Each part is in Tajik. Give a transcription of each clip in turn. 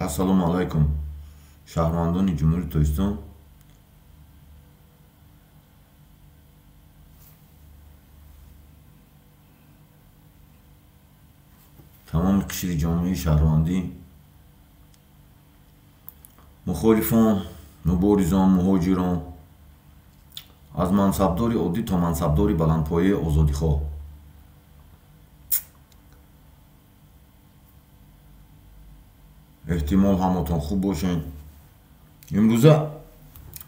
Assalomu alaykum. Shahramandoni Jumhuriy To'yiston. Tamom kishili jomei shahramandӣ, мухолифон, муборизон, муҳоҷирон, аз мансабдори оддӣ то мансабдори баландпояи озодихоҳ. эҳтимол ҳамотон хуб бошен. имрӯза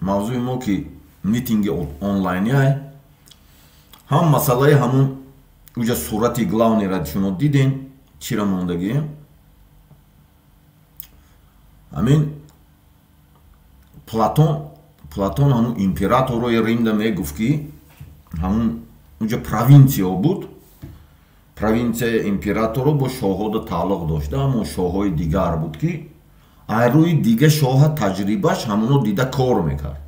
мавзӯи мо ки митинги онлайнияй, ҳам масъалаи ҳамун уҷа сурати главнера шумо диден чира мондагӣ. ҳамин Платон ҳамун императорои Римда мегуфт ки ҳамун уҷа провинсия буд. Провинсияи императоро бо шоҳода тааллуқ дошта, аммо шоҳҳои дигар буд ки айрӯи дига шоҳа таҷрибаш ҳамуно дида кор мекард.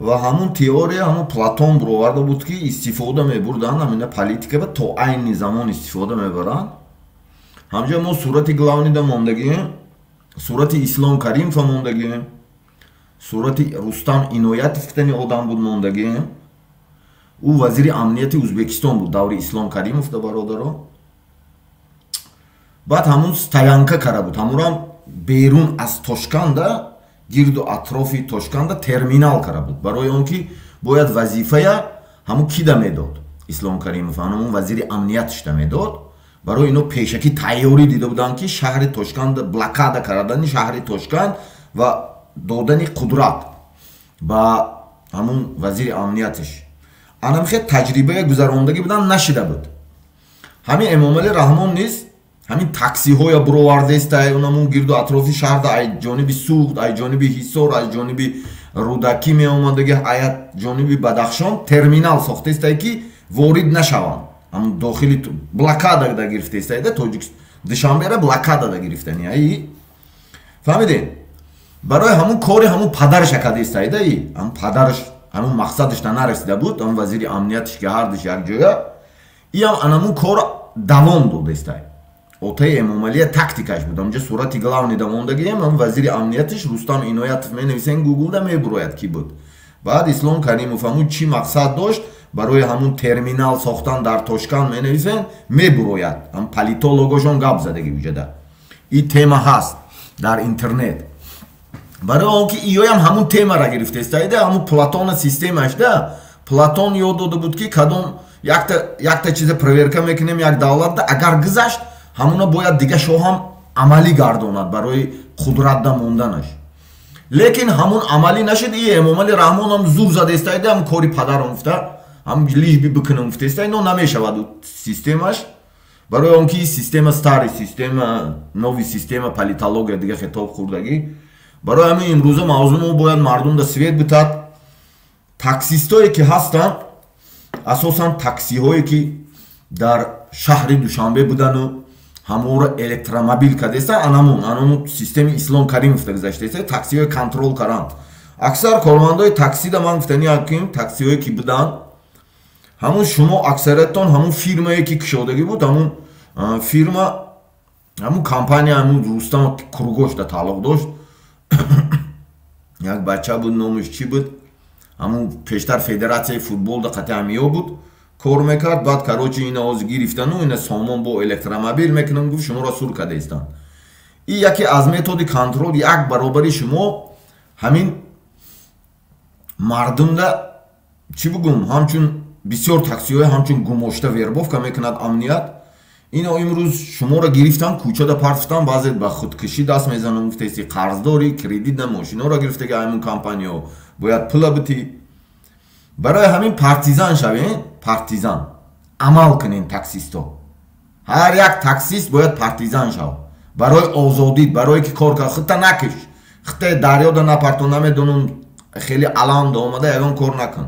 Ва ҳамун теория ҳамун Платон бироварда буд ки истифода мебурданд, ҳамина политикава то айни замон истифода мебаранд. ҳамҷа мо сурати главнида мондагием, сурати Ислом Каримова мондагием, сурати Рустам Иноятов фитани одам буд мондагием. ӯ вазири амнияти Ӯзбекистон буд даври Ислом Каримов да бародаро. баъд ҳамун стоянка кара буд, ҳамурам берун аз Тошканда, гирду атрофи Тошканда терминал кара буд, барои он ки бояд вазифая ҳамун кида медод, Ислом Каримов ҳамун вазири амниятишда медод. барои ино пешакӣ тайёрӣ дида буданд ки шаҳри Тошканд блокада кардани шаҳри Тошканд ва додани қудрат ба ҳамун вазири амниятиш. анамихе таҷрибаи гузарондагӣ будан нашида буд. ҳамин Эмомалӣ Раҳмон низ ҳамин таксиҳоя бировардестай унамун гирду атрофи шаҳрда ай ҷониби Суғд, ай ҷониби Ҳисор, ай ҷониби Рӯдакӣ меомадаги ай ҷониби Бадахшон терминал сохтестай ки ворид нашаванд. ҳамун дохили блокада да гирифтестай да Тоҷикистон Душанбера блокада да гирифтани ай фаҳмиден. барои ҳамун кори ҳамун падараш акадестай да ҳамун падараш ҳамун мақсадаш да нарасида буд, ҳамун вазири амниятиш ки ҳардиш якҷоя иам анамун кор давом додестай. отаи Эмомалия тактикаш буд. ҳамҷа сурати главни дамондагием ҳамун вазири амниятиш Рустам Иноятов менависен гуглда мебурояд ки буд. баъд Ислом Каримов ҳамун чӣ мақсад дошт барои ҳамун терминал сохтан дар Тошканд менависен мебурояд. ҳам политологошон гап задаги вуҷада. ин тема ҳаст дар интернет. барои он ки иёям ҳамун темара гирифтестаида ҳамун Платона системаш да. Платон ёд дода буд ки кадом якта чиза проверка мекунем як давлатда агар гузашт ҳамуна бояд дига шоҳам амалӣ гардонад барои қудратда монданаш. лекин ҳамун амалӣ нашид. и Эмомалӣ Раҳмон ҳам зур задестаида ҳам кори падарам гуфта ҳам лижби бикунам гуфтестай но намешавад системаш. барои он ки система стари система нови система политология дига хитоб хурдагӣ. барои ҳамин имрӯза мавзӯъ бояд мардум да свет битад. таксистое ки ҳастанд асосан таксиҳое ки дар шаҳри Душанбе будану ҳамора электромобил кадеста анамун системи Ислом Каримов да гузаштеста таксиҳое контрол каранд. аксар кормандои такси да ман гуфтани ҳаким таксиҳое ки буданд ҳамун шумо аксарияттон ҳамун фирмае ки кушодагӣ буд, ҳамун фирма ҳамун компания ҳамун Рустам Кругош да тааллуқ дошт. як бача буд, номаш чӣ буд, ҳамун пештар федератсияи футбол да қати ҳамиё буд кор мекард. баъд карочи ина ҳозир гирифтану ина сомон бо электромобил мекунам гуфт шуморо сур кадестанд. ин яке аз методи контрол як баробари шумо ҳамин мардумда чӣ бугум ҳамчун бисёр таксиҳоя ҳамчун гумошта вербовка мекунад амният. ино имрӯз шуморо гирифтан кӯчада партфтан баъзе ба худкушӣ даст мезанам гуфтеси қарздори кредит да мошиноро гирифтаги ҳамин компания бояд пула битӣ. барои ҳамин партизан шавен, партизан амал кунен таксисто. ҳар як таксист бояд партизан шав барои озодид, барое ки кор кар худта накиш, худта дарёда напартон, намедонам хеле алам да омада ягон кор накун.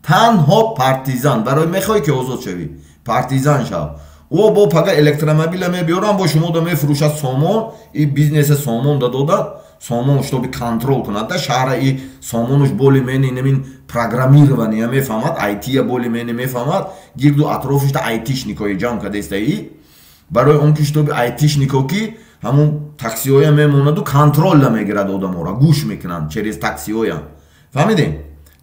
танҳо партизан барои мехоҳӣ ки озод шавӣ партизан шав. ӯ бо пага электромобила мебиёрам бо шумо да мефурӯшад сомон. и бизнеса сомон да додад сомон штоби контрол кунад да шаҳра. и сомонуш боли мени намин программирования мефаҳмад, айтия боли мени мефаҳмад, гирду атрофишда айтишникои ҷамъ кадеста. и барои он ки штоби айтишнико ки ҳамун таксиҳоя мемонаду контролла мегирад одаморо, гӯш мекунанд через таксиҳоя. фаҳмидем?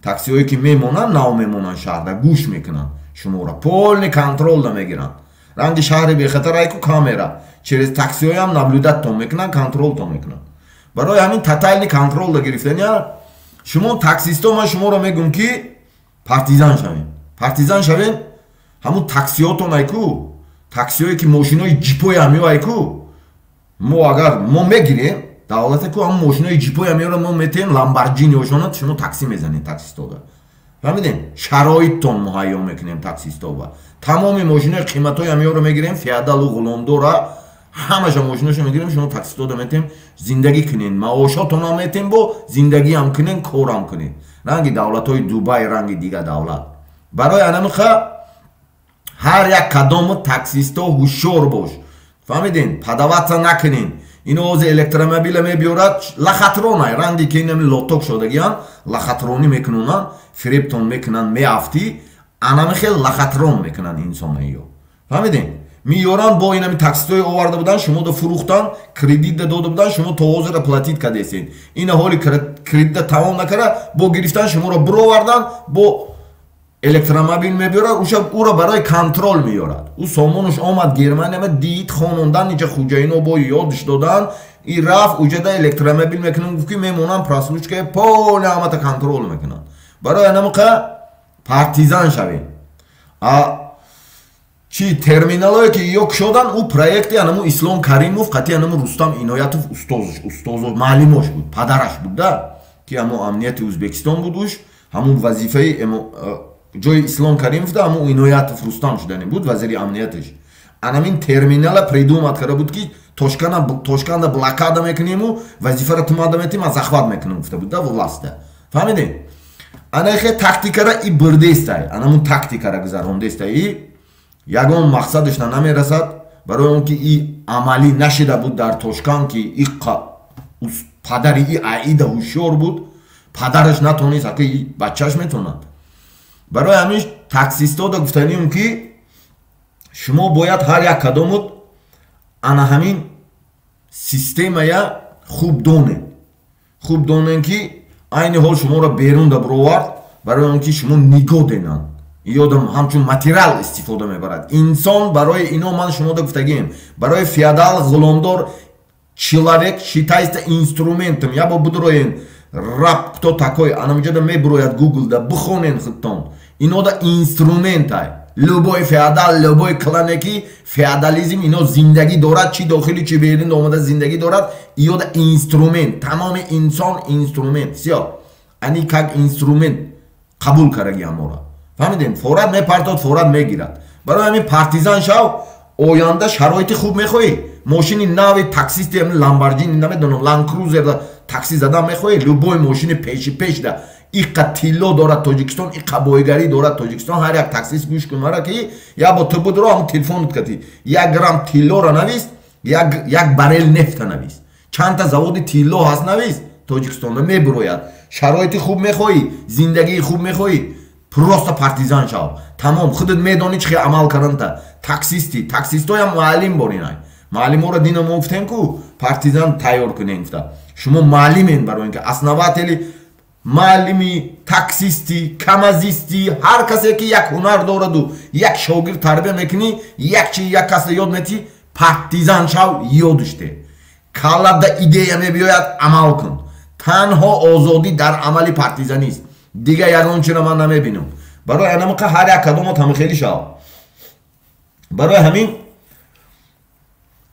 таксиҳое ки мемонанд нав мемонанд шаҳрда, гӯш мекунанд шуморо, полни контролла мегиранд. ранги шаҳри бехатар айку камера через таксиҳоям наблюдаттон мекунанд, контролтон мекунанд. барои ҳамин татайли контролла гирифтания шумо таксисто, ман шуморо мегӯм ки партизан шавем. партизан шавем, ҳамун таксиҳотон айку, таксиҳое ки мошинои ҷипои ҳамиё айку, мо агар мо мегирем давлате ку ҳамун мошинои ҷипои ҳамиёро мо метем ламборҷиниҳошонат шумо такси мезанед таксистода. фаҳмидем? шароиттон муҳайё мекунем таксистова. тамоми мошинои қиматҳои ҳамиёро мегирем, феодалу ғуломдора ҳамаша мошиношо мегирем, шумо таксистода метем зиндагӣ кунед, маошотонам метем, бо зиндагиам кунед, корам кунед. ранги давлатҳои Дубай, ранги дигар давлат. барои анамиха ҳар як кадому таксисто ҳушёр бош. фаҳмидем? падаватса накунед. ино ҳозир электромобила мебиёрад, лахатрона ранги ки инами лоток шодагиян, лахатронӣ мекунонанд, фиребтон мекунанд, меафтӣ, анамихе лахатрон мекунанд инсонеё. фаҳмидем? миёранд бо инами таксистои оварда будан, шумода фурӯхтан, кредитда дода будан, шумо то ҳозира платит кардесед. ина ҳоли кредитда тамом накарда, бо гирифтан шуморо бировардан, бо электромобил мебиёрад, уро барои контрол меёрад. ӯ сомонуш омад Германия, дид хонондан ниҷа хуҷаино бо ёдиш додан, и рафт уҷада электромобил мекунанд, гуфт ки мемонанд прослушкаи поле ҳамата контрол мекунанд. барои анамиқа партизан шавем. чи терминалое ки ё кушодан, ӯ проекти анаму Ислом Каримов, қати анаму Рустам Иноятов устозош маълимош буд, падараш буд да, ки ҳамун амнияти Ӯзбекистон будуш, ҳамун вазифаи ҷои Ислом Каримов да ҳамун Иноятов Рустам шудани буд, вазири амниятиш. анамин терминала придумат карда буд ки Тошканда блокада мекунему, вазифара тумада метим, аз захват мекунем гуфта буд да властда. фаҳмидем? анахе тактикара и бурдестай, анамун тактикара гузарондестай, ягон мақсадашна намерасад, барои он ки и амалӣ нашида буд дар Тошкан, ки и падари и Аида ҳушёр буд, падараш натонист, аки бачаш метонад. барои ҳамин таксистода гуфтанием ки шумо бояд ҳар як кадомут ана ҳамин системая хуб донед ки айни ҳол шуморо берун да бировард, барои он ки шумо нигоҳ денанд, ёдам ҳамчун материал истифода мебарад. инсон барои ино ман шумода гуфтагием, барои феодал ғуломдор человек считается инструментом. я бо бидроен раб кто такой, анамиҷада мебирояд Google да бихонен худтон, ино да инструментай. любой феодал, любой кланеки феодализм ино зиндагӣ дорад, чи дохили чи берин омада зиндагӣ дорад, ё да инструмент. тамоми инсон инструмент. сё ани как инструмент қабул караги ҳамора. фаҳмидем? форад мепартод, форад мегирад. барои ҳамин партизан шав, оянда шароити хуб мехоҳӣ, мошини нави таксисти ламборҷини намедонам Land Cruiser такси задан мехоҳӣ, любой мошини пеши пеш да иқа тилло дорад Тоҷикистон, иқа бойгарӣ дорад Тоҷикистон. ҳар як таксист гӯш кун мара ки я бо ту будро ҳамун телефонут кати 1 грамм тиллоро навис, 1 баррел нефта навис, чандта заводи тилло ҳаст навис, Тоҷикистонда мебирояд. шароити хуб мехоҳӣ, зиндагии хуб мехоҳӣ, просто партизан шав. тамом худат медонӣ чӣ амал карданта. таксистоям муаллим боринай. муаллиморо дина мо гуфтем ку партизан тайёр кунем гуфта. шумо муаллимен барои ин ки основатели муаллими, таксисти, камазисти, ҳар касе ки як ҳунар дораду як шогирд тарбия мекунӣ, як касе ёд метӣ, партизан шав, ёдиш де. каллада идея мебиёяд, амал кун. танҳо озодӣ дар амали партизанист. дигар ягон чиро ман намебинам. барои анамиқа ҳар як кадомот ҳамихели шав. барои ҳамин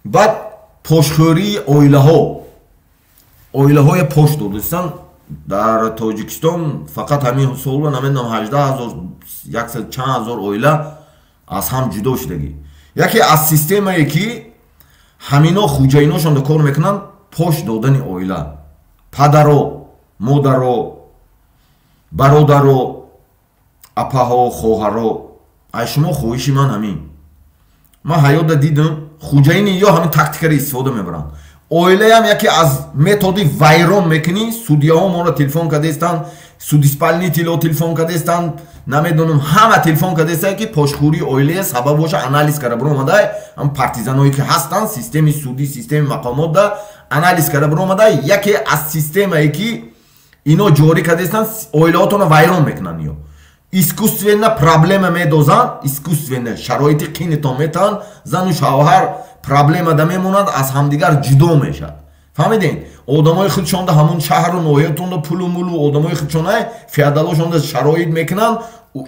баъд пошхӯрии оилаҳои пош додистан дар Тоҷикистон. фақат ҳамин сол намедонам 18,000 чанд ҳазор оила аз ҳам ҷудо шудагӣ. яке аз системае ки ҳамино хуҷаиношонда кор мекунанд, пош додани оила. падаро, модаро, бародаро, апаҳо, хоҳаро. ай шумо хоҳиши ман ҳамин. ман ҳаётда дидам хуҷаини ё ҳамин тактикаро истифода мебаранд. оилаям яке аз методи вайрон мекунӣ. судяҳо моро телефон кардестанд, судиспалнитело телефон кадестан намедонам ҳама телефон кадеста ки пошхӯри оилаи сабаб боша анализ кара биромадай ам партизаное ки ҳастанд системи судӣ системи мақомот да анализ кара биромадай яке аз системае ки ино ҷорӣ кадестанд оилаотонро вайрон мекунанд ё искусственно проблема медозанд искусственно шароити қинитон метаванд зану шавҳар проблемада мемонанд аз ҳамдигар ҷудо мешавад фаҳмидем одамои худшонда ҳамон шаҳру ноҳиятонда пулу мулу одамои худшона феодалошонда шароит мекунанд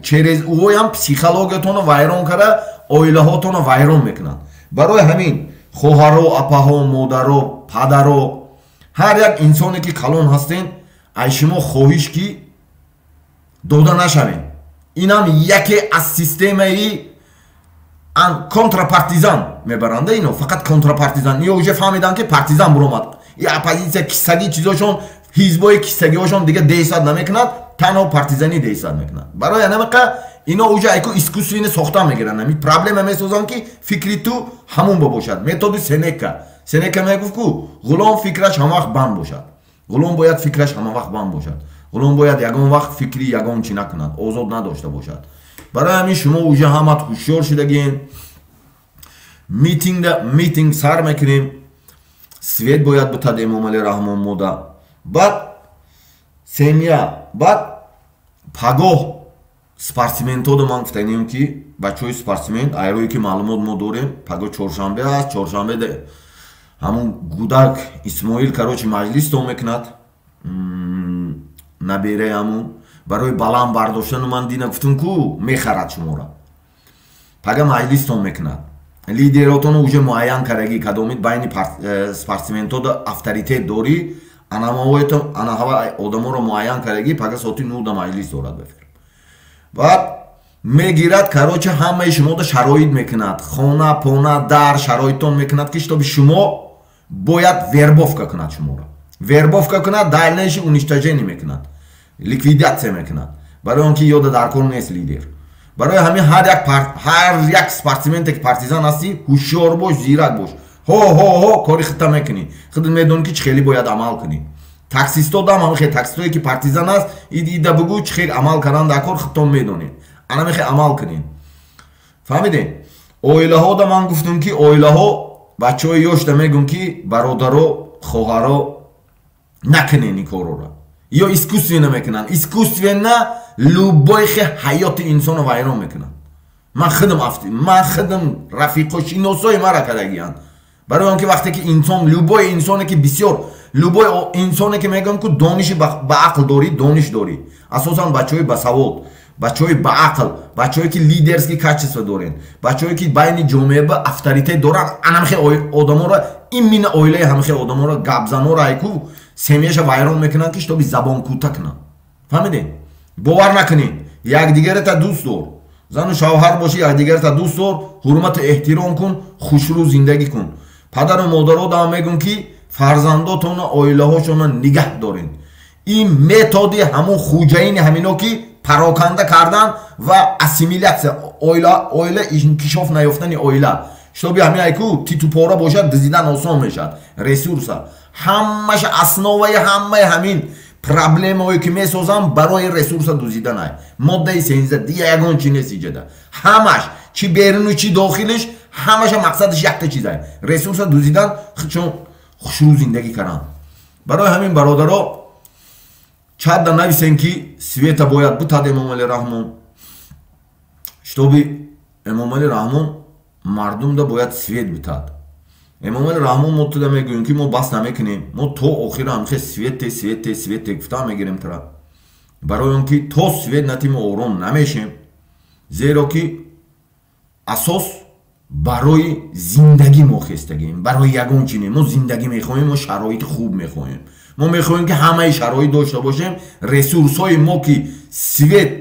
через уҳоям психологиятонро вайрон кара оилаҳотонро вайрон мекунанд барои ҳамин хоҳаро апаҳо модаро падаро ҳар як инсоне ки калон ҳастен ай шумо хоҳиш ки дода нашавем инам яке аз системаи контрапартизан мебаранда ино фақат контрапартизан ё уже фаҳмиданд ки партизан буромад и оппозитсия киссагӣ чизошон ҳизбои киссагиҳошон дига деҳшат намекунад танҳо партизанӣ деҳшат мекунад барои анамақа ино уже айку искусственно сохта мегиранд ами проблема месозанд ки фикри ту ҳамун бошад методи сенека мегуфт ку ғулом фикраш ҳамавақт банд бошад ғулом бояд фикраш ҳамавақт банд бошад ғулом бояд ягон вақт фикри ягон чи накунад озод надошта бошад барои ҳамин шумо уже ҳамат ҳушёр шудагин митинг сар мекунем свет бояд бутад эмомали раҳмон мода баъд семья баъд пагоҳ спортсменто ман гуфтанем ки бачаҳои спортсмен айрое ки маълумот мо дорем пагоҳ чоршанбе аст чоршанбе ҳамун гудак исмоил карочи маҷлистон мекунад набераи ҳамун барои баланд бардоштану ман дина гуфтам ку мехарад шуморо пага маҷлистон мекунад лидеротоно уже муайян кардаги кадомит байни спортсменто авторитет дорӣ анаҳава одаморо муайян кардаги пага соати 9 маҷлис дорад бефир баъд мегирад карочи ҳамаи шумода шароит мекунад хона пона дар шароитон мекунад ки штоби шумо бояд вербовка кунад шуморо вербовка кунад дальнейши уничтожение мекунад ликвидатсия мекунад барои он ки ёда дар кор нест лидер барои ҳамин ҳар як спортсменте ки партизан ҳасти ҳушёр бош зирак бош ҳо кори худта мекунӣ худ медонӣ ки чӣ хеле бояд амал кунӣ таксистодам ҳамихе таксистое ки партизан аст ида бугӯ чӣ хел амал кардан дар кор худтон медонед анамихе амал кунед фаҳмидем оилаҳода ман гуфтам ки оилаҳо бачаҳои ёшда мегӯм ки бародаро хоҳаро накунед ин корора ё искусственно мекунанд искусственно любой ҳаёти инсонро вайрон мекунанд ман худам рафиқо шиносои мара кардагиянд барои он ки вақте ки инсон любой инсоне ки бисёр любой инсоне ки мегӯям ку дониши ба ақл дорӣ дониш дорӣ асосан бачаҳои басавод бачаҳои ба ақл бачаҳое ки лидерски качества дорен бачаҳое ки байни ҷомеа авторитет доранд анамихе одаморо имина оилаи ҳамихе одаморо гапзаноро айку семьяша вайрон мекунанд ки штоби забон кӯта кунанд фаҳмидем бовар накунед якдигарата дӯст дор зану шавҳар бошӣ якдигарата дӯст дор ҳурмату эҳтиром кун хушрӯ зиндагӣ кун падару модаро дам мегӯм ки фарзандотона оилаҳошона нигаҳ доред ин методи ҳамон хуҷаини ҳамино ки пароканда кардан ва ассимилятсия оила инкишоф наёфтани оила штоби ҳамин айку титупора бошад дизидан осон мешавад ресурса ҳамаша основаи ҳамаи ҳамин проблемае ки месозанд барои ресурса дузидан ай моддаи 13 дига ягон чи нест иҷода ҳамаш чи беруну чи дохилиш ҳамаша мақсадаш якта чиз ай ресурса дузидан чун хушрӯ зиндагӣ кардан барои ҳамин бародаро чадда нависен ки света бояд бутад эмомали раҳмон штоби эмомали раҳмон мардумда бояд свет бутад эмомали раҳмон мо туда мегӯем ки мо бас намекунем мо то охира ҳамихе свете гуфта мегирем тара барои он ки то свет нати мо ором намешем зеро ки асос барои зиндагӣ мо хестагем барои ягон чи не мо зиндагӣ мехоҳем мо шароити хуб мехоҳем мо мехоҳем ки ҳамаи шароит дошта бошем ресурсҳои мо ки свет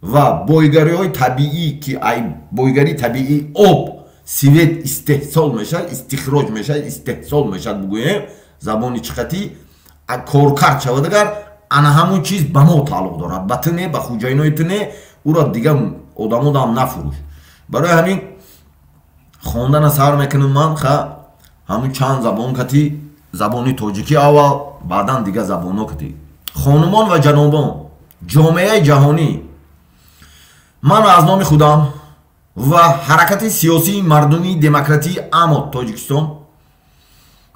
ва бойгариҳои табиӣ ки ай бойгари табиӣ об свет истеҳсол мешавад истихроҷ мешавад истеҳсол мешавад бигӯем забони чиқатӣ коркард шавад агар ана ҳамон чиз ба мо тааллуқ дорад ба ту не ба хуҷайнои ту не уро дига одамодам нафурӯш барои ҳамин хондана сар мекунам ман ҳамин чанд забон кати забони тоҷикӣ аввал баъдан дига забонҳо кати хонумон ва ҷанобон ҷомеаи ҷаҳонӣ, ман аз номи худам ва ҳаракати сиёсии мардумии демократии амод тоҷикистон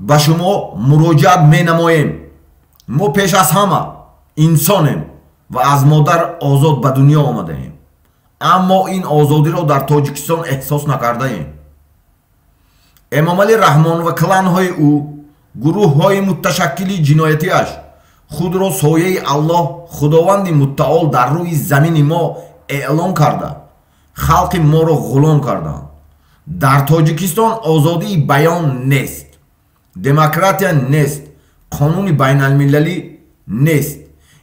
ба шумо муроҷиат менамоем. мо пеш аз ҳама инсонем ва аз модар озод ба дунё омадаем, аммо ин озодиро дар тоҷикистон эҳсос накардаем. эмомалӣ раҳмон ва кланҳои ӯ, гурӯҳҳои муташаккили ҷиноятиаш худро сояи аллоҳ худованди муттаол дар рӯи замини мо эълон карда халқи моро ғулом карданд. дар тоҷикистон озодии баён нест, демократия нест, қонуни байналмилалӣ нест,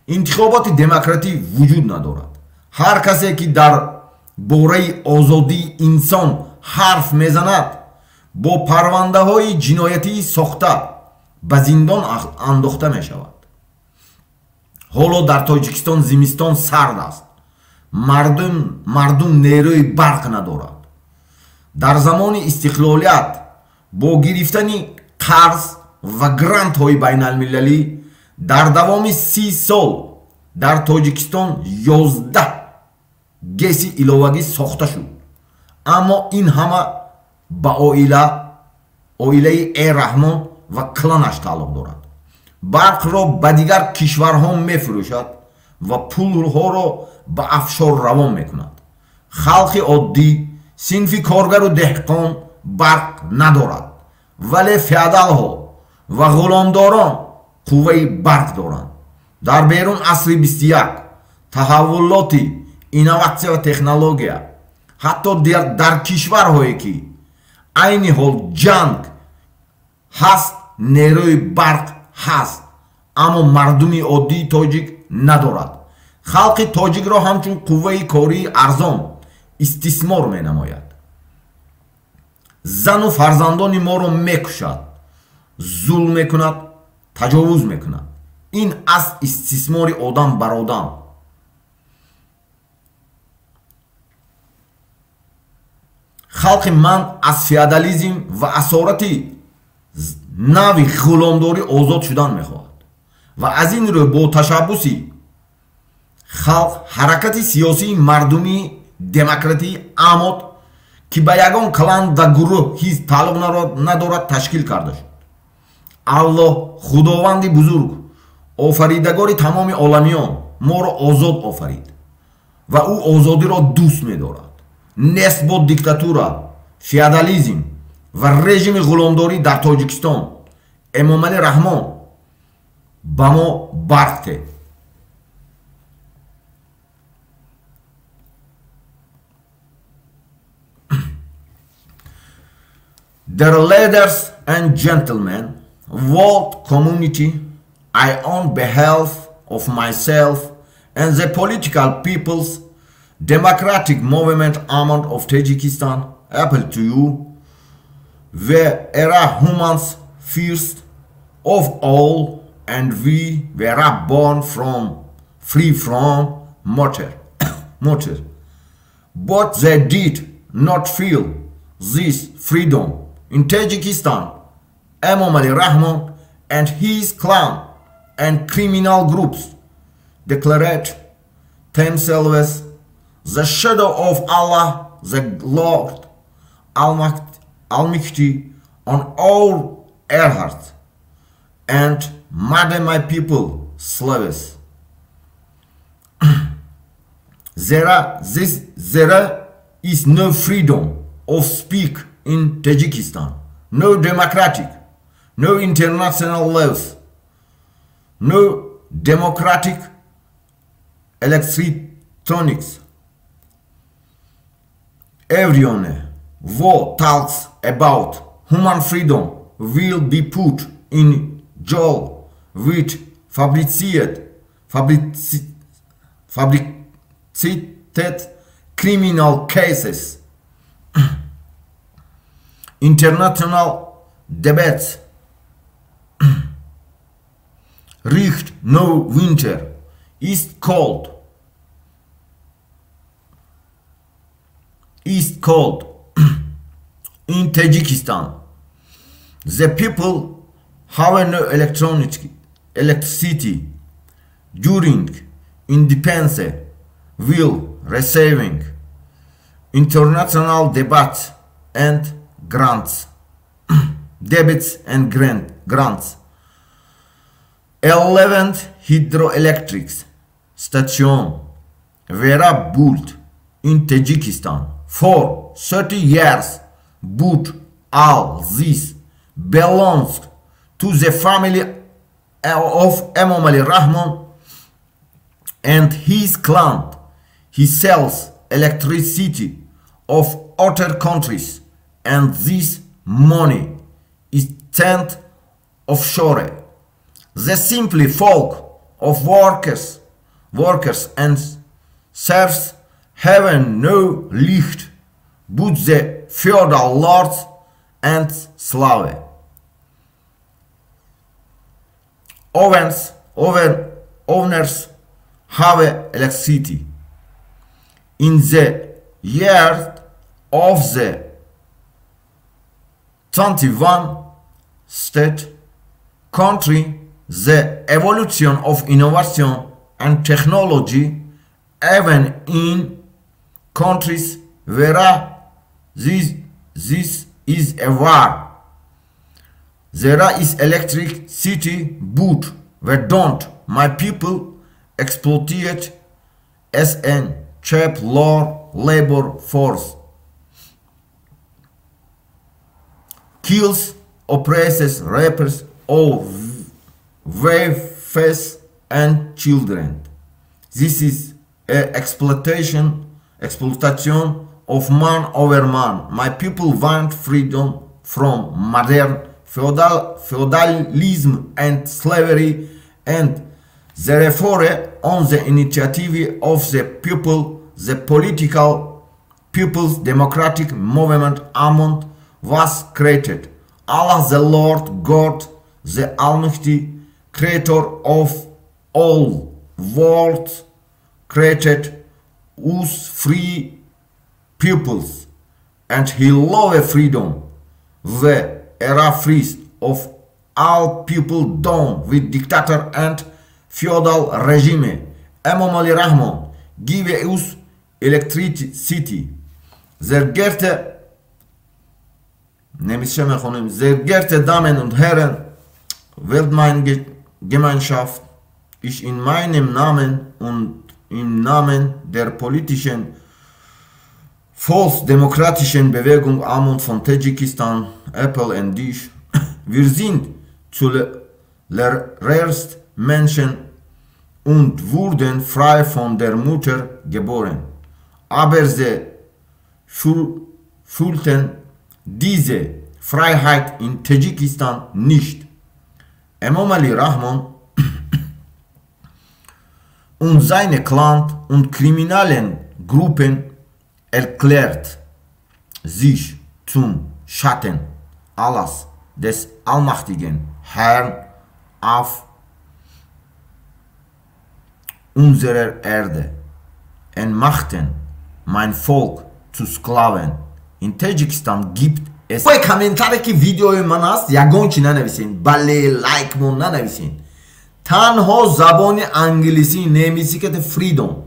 интихоботи демократӣ вуҷуд надорад. ҳар касе ки дар бораи озодии инсон ҳарф мезанад бо парвандаҳои ҷиноятии сохта ба зиндон андохта мешавад. ҳоло дар тоҷикистон зимистон сард аст, мардум нерӯи барқ надорад. дар замони истиқлолият бо гирифтани қарз ва грантҳои байналмилалӣ дар давоми 30 сол дар тоҷикистон 11 геси иловагӣ сохта шуд, аммо ин ҳама ба оилаи раҳмон ва кланаш тааллуқ дорад. барқро ба дигар кишварҳо мефурӯшад ва пулҳоро ба афшор равон мекунад. халқи оддӣ, синфи коргару деҳқон барқ надорад, вале феодалҳо ва ғуломдорон қувваи барқ доранд. дар берун асри 21 таҳаввулоти инноватсия ва технология, ҳатто дар кишварҳое ки айни ҳол ҷанг ҳаст, нерӯи барқ ҳаст, аммо мардуми оддии тоҷик надорад. халқи тоҷикро ҳамчун қувваи кории арзон истисмор менамояд. зану фарзандони моро мекушад, зулм мекунад, таҷовуз мекунад. ин аст истисмори одам бар одам. халқи ман аз феодализм ва асорати нави ғуломдорӣ озод шудан мехоҳад ва аз ин рӯ бо ташаббуси халқ ҳаракати сиёсии мардумии демократии амод ки ба ягон клан ва гурӯҳ ҳизб тааллуқ надорад ташкил карда шуд. аллоҳ худованди бузург, офаридагори тамоми оламиён моро озод офарид ва ӯ озодиро дӯст медорад. нест бо диктатура, феодализм ва режими ғуломдорӣ дар тоҷикистон. эмомалӣ раҳмон ба мо барқ тед. Dear ladies and gentlemen, world community, I on behalf of myself and the political people's democratic movement Amand of Tajikistan appeal to you, were humans first of all, and we were born free from matter. But they did not feel this freedom. In Tajikistan, Emomali Rahman and his clan and criminal groups declared themselves the shadow of Allah, the Lord Almighty, on all earth, and made my people slaves. There is no freedom of speech in Tajikistan, no democratic, no international laws, no democratic electronics. Everyone who talks about human freedom will be put in jail with fabricated criminal cases. International debates riecht no winter, is cold. In Tajikistan, the people have no electricity during independence will receiving international debt and grants, debits and grants. 11 hydroelectric stations were built in Tajikistan. For 30 years, but all this belongs to the family of Emomali Rahman and his clan. He sells electricity of other countries, and this money is sent offshore. The simple folk of workers and serfs have no licht, but the feudal lords and slaves. Owners have electricity. In the year of the 21 state country, the evolution of innovation and technology, even in countries where this is a war, there is electricity, but we don't. My people exploited as a cheap labor force, kills, oppresses, rapes, or wives and children. This is an exploitation of man over man. My people want freedom from modern feudalism and slavery, and therefore on the initiative of the people, the political People's Democratic Movement Amont was created. Allah the Lord God, the Almighty, creator of all worlds, created us free peoples, and he loved freedom. The era freeze of all people down with dictator and feudal regime. Emomali Rahman give us electricity. Sehr geehrte Damen und Herren, Weltgemeinschaft, ich in meinem Namen und im Namen der politischen volksdemokratischen Bewegung Amont von Tadschikistan, Apple und ich, wir sind zuerst Menschen und wurden frei von der Mutter geboren. Aber sie fühlten diese Freiheit in Tadschikistan nicht. Emomali Rahman und seine Clan und kriminellen Gruppen erklärt sich zum Schatten Allahs des allmächtigen Herrn auf unserer Erde und machten mein Volk zu Sklaven. In Tadschikistan gibt es Kommentare ki video man ast yagon chi nanavisin bale like mon nanavisin tanho zaboni anglisi nemisi ke freedom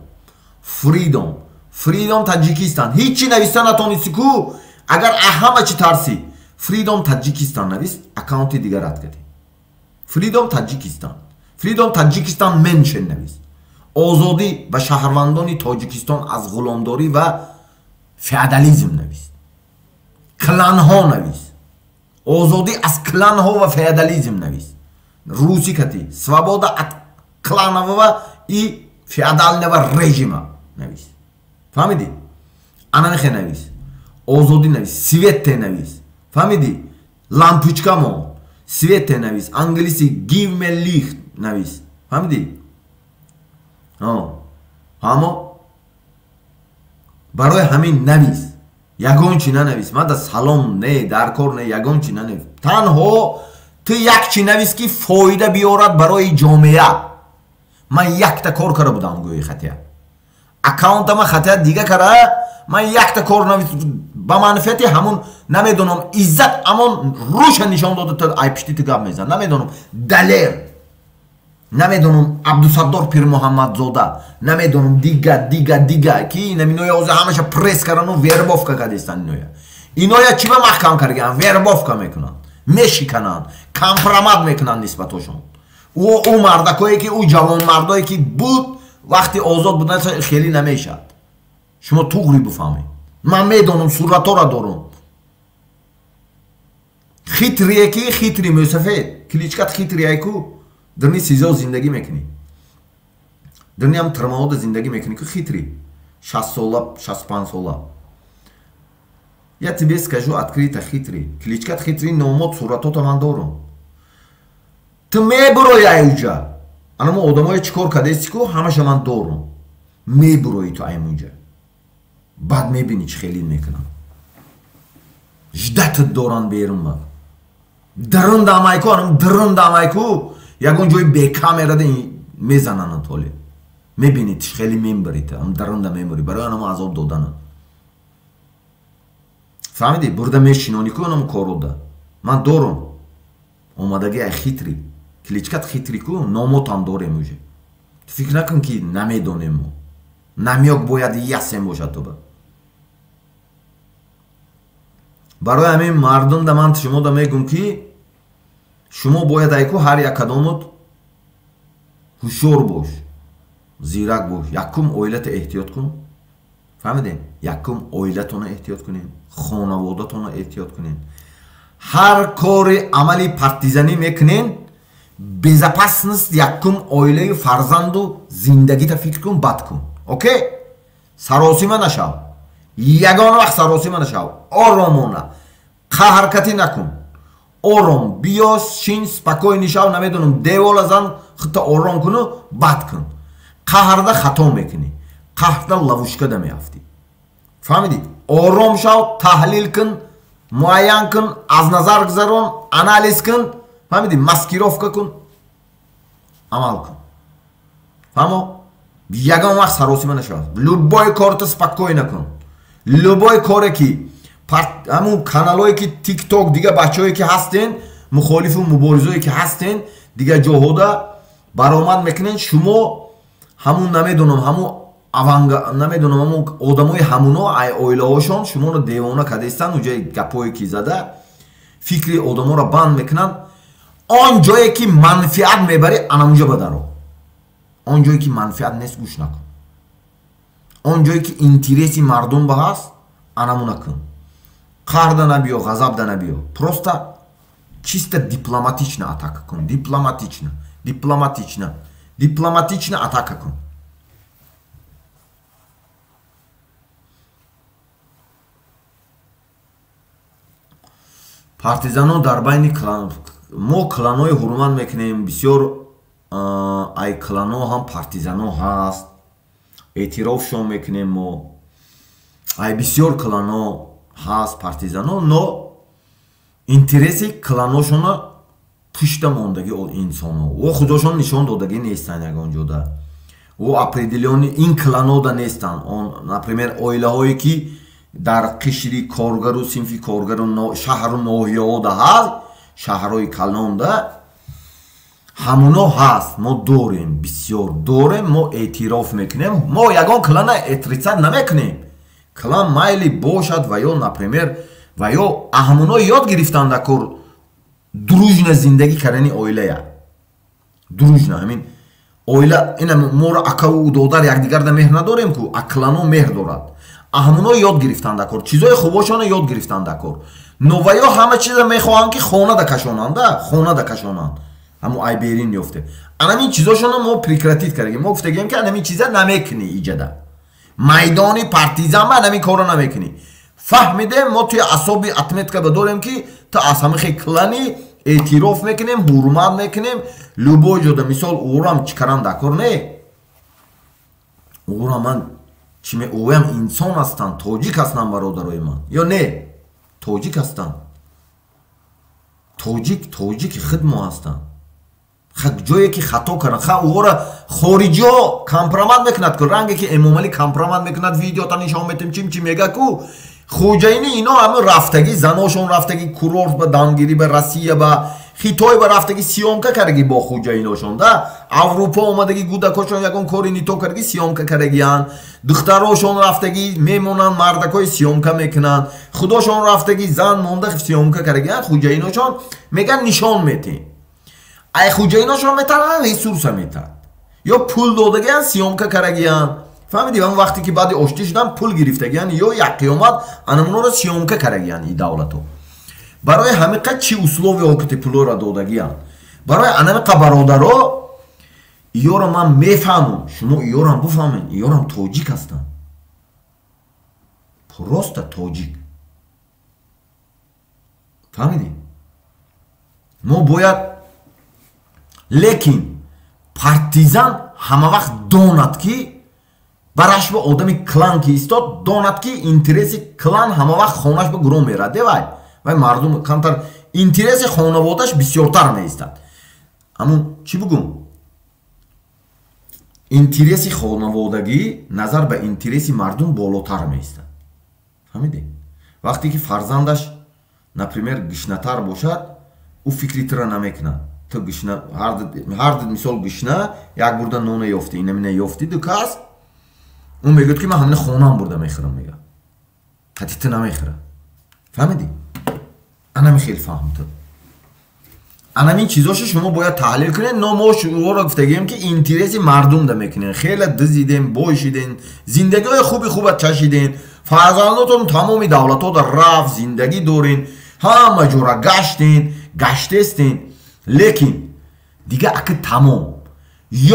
Tajikistan hichi navistan atonisi ku agar ahama chi tarsi freedom Tajikistan navis accounti digarat kati freedom Tajikistan mention navis ozodi va shahrvandoni Tajikistan az gulomdori va feudalism navis کلان ها نویس آزادی از کلان ها و فیودالیسم نویس روسی کتی سوابودا ات کلان ها و ای فیودال نو رژیم نویس فهمیدی؟ آنانخه نویس آزادی نویس سویت نویس فهمیدی؟ لامپوچکا مون سویت نویس انگلیسی give me licht نویس فهمیدی؟ همو برای همین نویس یگون چی ننویس من در سالن نه در کار نه یگون چی ننویس تنها تو یک چی نویس که فایده بیارد برای جامعه من یک تا کار کرده بودم گویی خطیه اکاونت من خطیه دیگه کرده من یک تا کار نویس با منفعتی همون نمیدونم عزت همون روش نشان داده تا ای پشتی تو گب میزن نمیدونم دلیر намедонам Абдусаддор Пирмуҳаммадзода, намедонам дига ки наминоя озе ҳамаша пресс кардану вербовка кардестан иноя. Иноя чиба маҳкам кардан? Вербовка мекунанд, мешикананд, компромат мекунанд нисбатошон. У мардакое ки у ҷавонмардое ки буд вақти озод будан хеле намешад. Шумо туғри буфаҳмед. Ман медонам суратора дорам. Хитрие ки хитри Мусафед, Кличкат хитрие ку дни сизо зиндагӣ мекунӣ. Дни ҳам тирмаода зиндагӣ мекунӣ ку хитри 60 сола, 65 сола. Я тебе скажу открыто, хитрый. Кличкат хитрый, номот суратота ман дорам. Ты мебурои айуҷа. Анамо одамои чикор кардеси ку ҳамаша ман дорам. Мебурои ту аймуҷа. Баъд мебини чӣ хелин мекунам. Ждатат доран берун ма. Дырындамайку, анам дырындамайку. Ягон ҷои бекамерада мезананад ҳоле. Мебинед чӣ хеле мебарид, ам дырында мебари. Барои анамо азоб доданад. Фаҳмиди? Бурда мешинони ку анамо корода. Ман дорам. Омадаги ай хитри. Кличкат хитри ку номотам дорем уже. Ту фикр накун ки намедонем мо. Намёк бояд ясем бошад туба. Барои ҳамин мардумда ман шумода мегум ки шумо бояд айку ҳар як кадомот ҳушёр бош, зирак бош. Якум оилата эҳтиёт кун. Фаҳмидем? Якум оилатона эҳтиёт кунем, хонаводатона эҳтиёт кунем. Ҳар кори амали партизанӣ мекунем, безопасност якум оилаи фарзанду зиндагита фикр кун, бад кун. Окей? Саросима нашав. Ягон вақт саросима нашав. Оромона. қаҳркатӣ накун. Ором биё шин спокойни шав, намедонам девола зан худта ором куну, бад кун. қаҳрда хато мекунӣ. қаҳрда лавушкада меафтӣ. Фаҳмидӣ? Ором шав, таҳлил кун, муайян кун, аз назар гузарон, анализ кун. Фаҳмидӣ? маскировка кун, амал кун. Фаҳмо? Ягон вақт саросима нашавад. Любой корто спокойно кун. Любой коре ки ҳамун каналое ки TikTok дига бачаое ки ҳастен, мухолифу муборизое ки ҳастен, дига ҷоҳода баромад мекунен, шумо ҳамун намедонам ҳамун одамои ҳамуно ай оилаҳошон шуморо девона кардестан, уҷаи гапое ки зада фикри одаморо банд мекунанд. Он ҷое ки манфиат мебари, анамуҷа бадаро. Он ҷое ки манфиат нест, гӯш накун. Он ҷое ки интереси мардум ба ҳаст, анамуна кун. Қарда набиё, ғазабда набиё. Просто чисто дипломатично атака кун. Дипломатично атака кун. Партизанон дар байни мо кланои ҳурмат мекунем. Бисёр ай клано ҳам партизано ҳаст. Эътирофшон мекунем мо. Ай бисёр клано ҳаст партизано, но интереси кланошона пушта мондаги инсоно. О худошон нишон додагӣ нестан ягон ҷода. О определёни ин кланода нестан. Например, оилаҳое ки дар қишри коргару синфи коргару шаҳру ноҳияода ҳаст, шаҳрҳои калонда ҳамуно ҳаст. Мо дорем, бисёр дорем, мо эътироф мекунем. Мо ягон клана этрицат намекунем. Клан майли бошад ва ё, например, ва ё ҳамуно ёд гирифтанд акор дружна зиндагӣ кардани оилая. Дружна, ҳамин оила, ина моро акаву додар якдигарда меҳр надорем ку, а клано меҳр дорад. Ҳамуно ёд гирифтанд акор, чизои хубошона ёд гирифтанд акор. Но ва ё ҳама чиза мехоҳанд ки хона да кашонанд. ҳамун айберин ёфте. Анамин чизошона мо прекратит кардем. Мо гуфтагем ки анамин чиза намекунӣ иҷада. Майдони партизан ба анамин кора намекунӣ. Фаҳмидем, мо туи асоби отметка дорем ки та аз ҳамахи клани эътироф мекунем, ҳурмат мекунем. Любой ҷода мисол оʻрам чикарам дакор не. Оʻра ман оям инсон ҳастанд, тоҷик ҳастанд бародарои ман. Ё не? Тоҷик ҳастанд. Тоҷики худ мо ҳастанд. ҷое ки хато карданд, оʻра хориҷиҳо компромат мекунад ку, ранге ки Эмомалӣ компромат мекунад, видеота нишон метем, чим мега ку. Хоҷаини ино ҳамин рафтагӣ, заношон рафтагӣ курорт ба дамгирӣ ба Россия ба Хитой ба рафтаги сиёмка кардаги бо хуҷаиношон да Аврупо омадаги гудакошон ягон кори нито кардаги сиёмка кардагиян духтарошон рафтаги мемонанд мардакои сиёмка мекунанд худошон рафтаги зан монда сиёмка кардагиян хуҷаиношон меган нишон метен ай хуҷаиношон метаран ресурса метад ё пул додагиян сиёмка кардагиян фаҳмиди ҳам вақте ки баъди оштӣ шудан пул гирифтагиян ё як қиёмат анамуноро сиёмка кардагиян и давлато барои ҳамиқа чи условиҳо ки пулоро додагиян барои анамиқа бародаро иёро ман мефаҳмам шумо иёрам буфаҳмед иёрам тоҷик ҳастанд просто тоҷик фаҳмидӣ мо бояд лекин партизан ҳама вақт донад ки бараш ба одами клан ки истод донад ки интереси клан ҳама вақт хонаш ба гурӯҳ мерад девай вай мардум камтар интереси хонаводаш бисёртар меистад аммо чӣ бигӯм интереси хонаводагӣ назар ба интереси мардум болотар меистад фаҳмидӣ вақте ки фарзандаш например гишнатар бошад ӯ фикри тира намекунад ту гишна ҳар мисол гишна як бурда нона ёфтӣ инамина ёфтӣ дукас ӯ мегӯяд ки ман ҳамина хонам бурда мехӯрам мега ҳати ту намехӯра фаҳмидӣ анами хел фаҳмту анамин чизоша шумо бояд таҳлил кунед но мо шуоро гуфтагем ки интереси мардум да мекунем хеле дизидем бошидем зиндагиҳои хуби хуба чашидем фарзандотон тамоми давлатода рафт зиндагӣ дорин ҳама ҷора гаштен гаштестен лекин дига аки тамом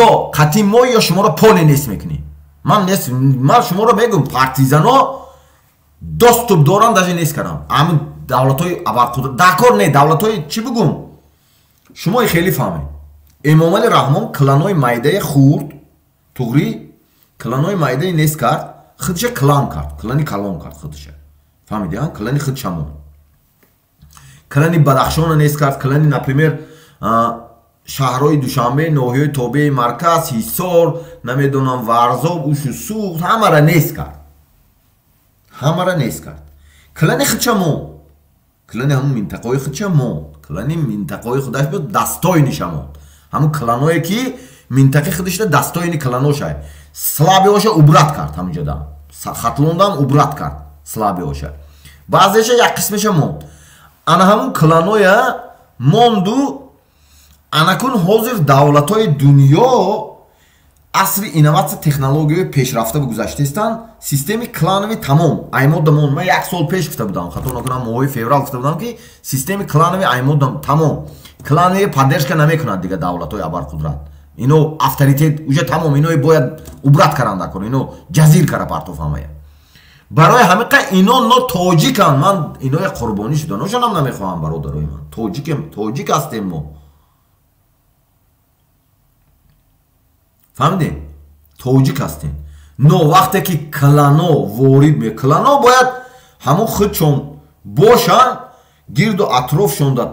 ё қатъи мо ё шуморо поле нест мекунем ман шуморо мегӯм партизано доступ дорам даже нест кардам ами давлатҳои абарқудрат дакор не давлатҳои чӣ бигӯм шумо хеле фаҳмед эмомали раҳмон кланои майдаи хурд туғрӣ кланои майдаи нест кард худша клан кард клани калон кард худша фаҳмидиа клани худшамон клани бадахшона нест кард клани например шаҳрҳои душанбе ноҳияи тобеи марказ ҳисор намедонам варзоб ушу суғд ҳамара нест кард клани худшамон клани ҳамун минтақаҳои худшамон клани минтақаҳои худаш буд дастоини шамон ҳамун кланое ки минтақаи худашда дастоини кланошай слабиоша убрат кард ҳамунҷода хатлондан убрат кард слабиоша баъзеша як қисмеша монд ана ҳамун кланоя монду анакун ҳозир давлатҳои дунё асри инноватсия технологияи пешрафта гузаштаистанд системи кланови тамом аймодамон ман як сол пеш гуфта будам хато накунам моҳои феврал гуфта будам ки системи кланови аймодам тамом кланови поддержка намекунад дига давлатҳои абарқудрат ино авторитет уже тамом ино бояд убрат каранда кун ино ҷазир кара партов ҳамая барои ҳамиқа ино но тоҷиканд ман иноя қурбонӣ шуда ношонам намехоҳам бародарои ман тоҷик ҳастем мо фаҳмидем тоҷик ҳастем но вақте ки клано ворид ме клано бояд ҳамон худшон бошанд гирду атрофшонда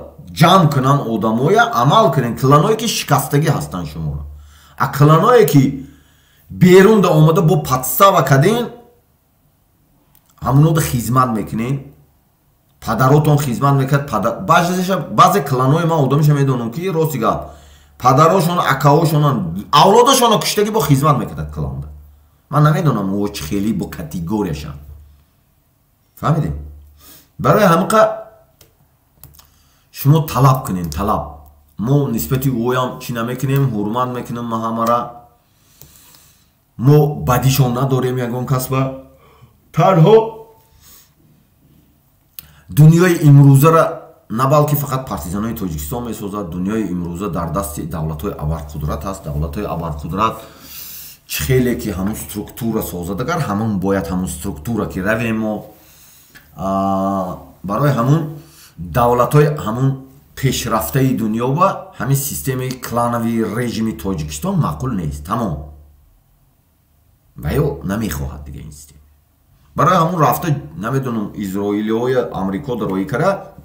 ҷамъ кунанд одамоя амал кунен кланое ки шикастагӣ ҳастанд шуморо а кланое ки берунда омада бо подстава каден ҳамунода хизмат мекунен падаротон хизмат мекард баъзе кланои ман одамиша медонам ки рости гап падарошон акаошонан авлодашоно куштагӣ бо хизмат мекардад кланда ман намедонам о чӣ хеле бо категорияшанд фаҳмидем барои ҳамиқа шумо талаб кунем талаб мо нисбати оям чӣ намекунем ҳурмат мекунем ма ҳамара мо бадишон надорем ягон касба танҳо дунёи имрӯзара на балки фақат партизанои тоҷикистон месозад дунёи имрӯза дар дасти давлатҳои абарқудрат аст давлатҳои абарқудрат чӣ хеле ки ҳамун структура созад агар ҳамун бояд ҳамун структура ки равем мо барои ҳамун давлатҳои ҳамун пешрафтаи дунё ва ҳамин системаи кланови режими тоҷикистон маъқул нест тамом ва ё намехоҳад дига ин система барои ҳамун рафта намедонам изроилиҳои амрико дарои кара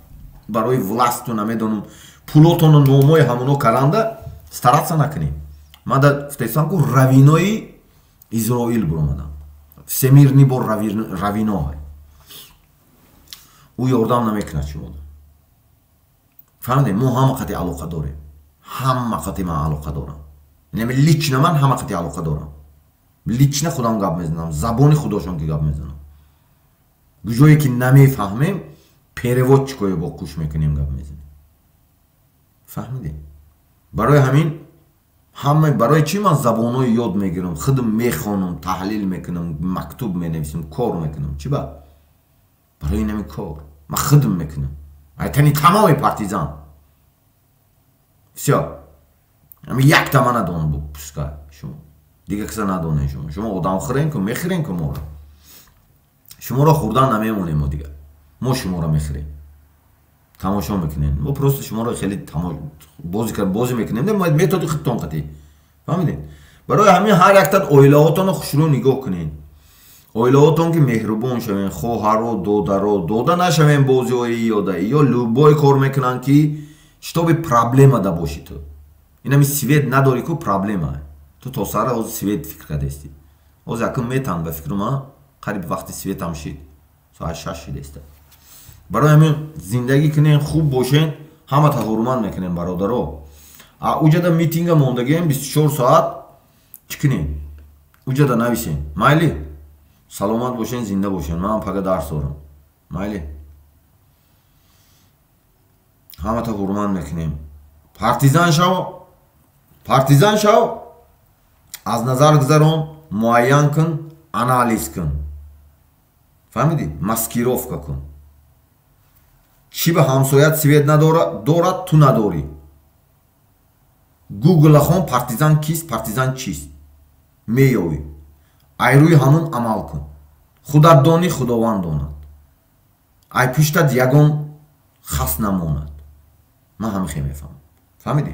барои власту намедонам пулотону номои ҳамуно каранда старатса накунем ман дар гуфтаистам ку равинои изроил биромадам всемирни бо равино ӯ ёрдам намекунад шумода фаҳмидем мо ҳама қати алоқа дорем ҳама қати ман алоқа дорам инами лична ман ҳама қати алоқа дорам лична худам гап мезанам забони худошон ки гап мезанам гӯҷое ки намефаҳмем переводчикое бо куш мекунем гап мезанем фаҳмидем барои ҳамин ҳама барои чӣ ман забонҳои ёд мегирам худам мехонам таҳлил мекунам мактуб менависам кор мекунам чӣ ба барои инами кор ман худам мекунам айтани тамоми партизан всё ами якта ман надонам бо пускай шумо дига киса надонем шумо одамхӯрем ку мехӯрем ку моро шуморо хӯрдан намемонем мо дига мо шуморо мехӯрем тамошо мекунем мо просто шуморо хеле бозӣ мекунем методи худтон қатӣ фаҳмидед барои ҳамин ҳар яктан оилаҳотонро хушрӯ нигоҳ кунед оилаҳотон ки меҳрубон шавен хоҳаро додаро дода нашавен бозиҳои ёда ё любой кор мекунанд ки шитоби проблема да боши ту инами свет надори ку проблема ту то сара ҳозир свет фикр кардасти ҳозир якум метан ба фикру ман қариб вақти светам шид соат 6 шидеста барои ҳамин зиндагӣ кунем хуб бошен ҳамата ҳурмат мекунем бародаро уҷада митинга мондагием 24 соат чӣ кунем уҷада нависем майли саломат бошен зинда бошен ман пага дарс дорам майли ҳамата ҳурмат мекунем партизан шав аз назар гузарон муайян кун анализ кун фаҳмидӣ маскировка кун чӣ ба ҳамсоят свет дорад ту надорӣ гуглахон партизан кист партизан чист меёвӣ айрӯи ҳамун амал кун худат донӣ худованд донад ай пиштат ягон хас намонад ман ҳамихе мефаҳмам фаҳмидӣ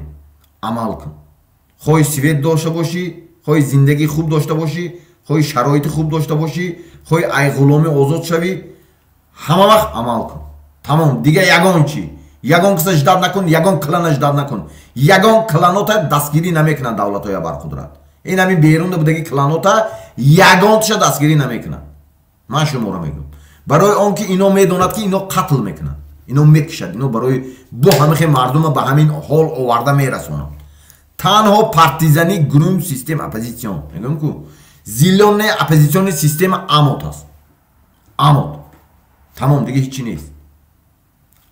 амал кун хоҳи свет дошта бошӣ хоҳи зиндагӣ хуб дошта бошӣ хоҳи шароити хуб дошта бошӣ хоҳи ай ғуломӣ озод шавӣ ҳама вақт амал кун тамом дига ягон чӣ ягон киса ждат накун ягон клана ждат накун ягон кланота дастгирӣ намекунад давлатҳои барқудрат ин ҳамин берунда будаги кланота ягонтиша дастгирӣ намекунад ман шуморо мегӯм барои он ки ино медонад ки ино қатл мекунад ино мекушад ино барои бо ҳамихе мардума ба ҳамин ҳол оварда мерасонад танҳо партизани грум система оппозитсион мегӯм ку зилённе оппозитсиони система амод аст амод тамом дига ҳичи нест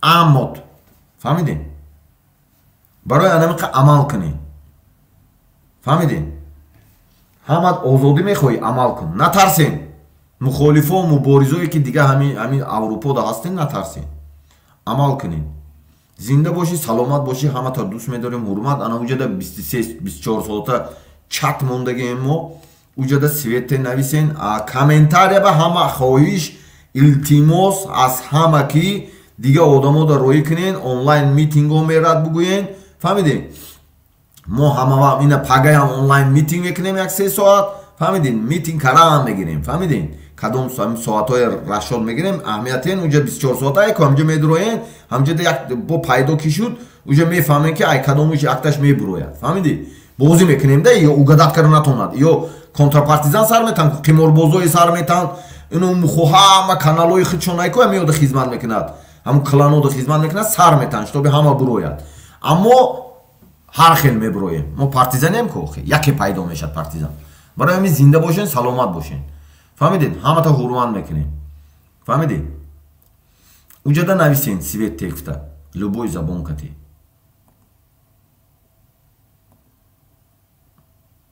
амод фаҳмидем барои анамиқа амал кунем фаҳмидем ҳамат озодӣ мехоҳӣ амал кун натарсен мухолифо муборизое ки дига ҳамин аврупода ҳастен натарсен амал кунем зинда бошӣ саломат бошӣ ҳамата дӯст медорем ҳурмат ана уҷада 23-24 соата чат мондагием мо уҷада свете нависен комментария ба ҳама хоҳиш илтимос аз ҳама ки дига одамота роӣ кунен онлайн митингҳо мерад бугӯен фаҳмидем мо ҳама ина пагаям онлайн митинг мекунем 1-3 соат фаҳмидем митинг караам мегирем фаҳмидем кадом соатҳои расшод мегирем аҳамиятен уҷа 24 соата ко ҳамҷа медуроен ҳамҷада як бо пайдо ки шуд уҷа мефаҳмем ки ай кадомиш акташ мебурояд фаҳмидӣ бозӣ мекунем да ё угадат кара натонад ё контрапартизан сар метан қиморбозои сар метан ину мухо ҳама каналҳои худшон айко меёда хизмат мекунад ҳамун кланода хизмат мекунад сар метан шитоби ҳама бурояд аммо ҳар хел мебуроем мо партизанем ку яке пайдо мешад партизан барои ҳамин зинда бошен саломат бошен фаҳмидед ҳамата ҳурмат мекунем фаҳмидед уҷада нависен свет текфта любой забон кати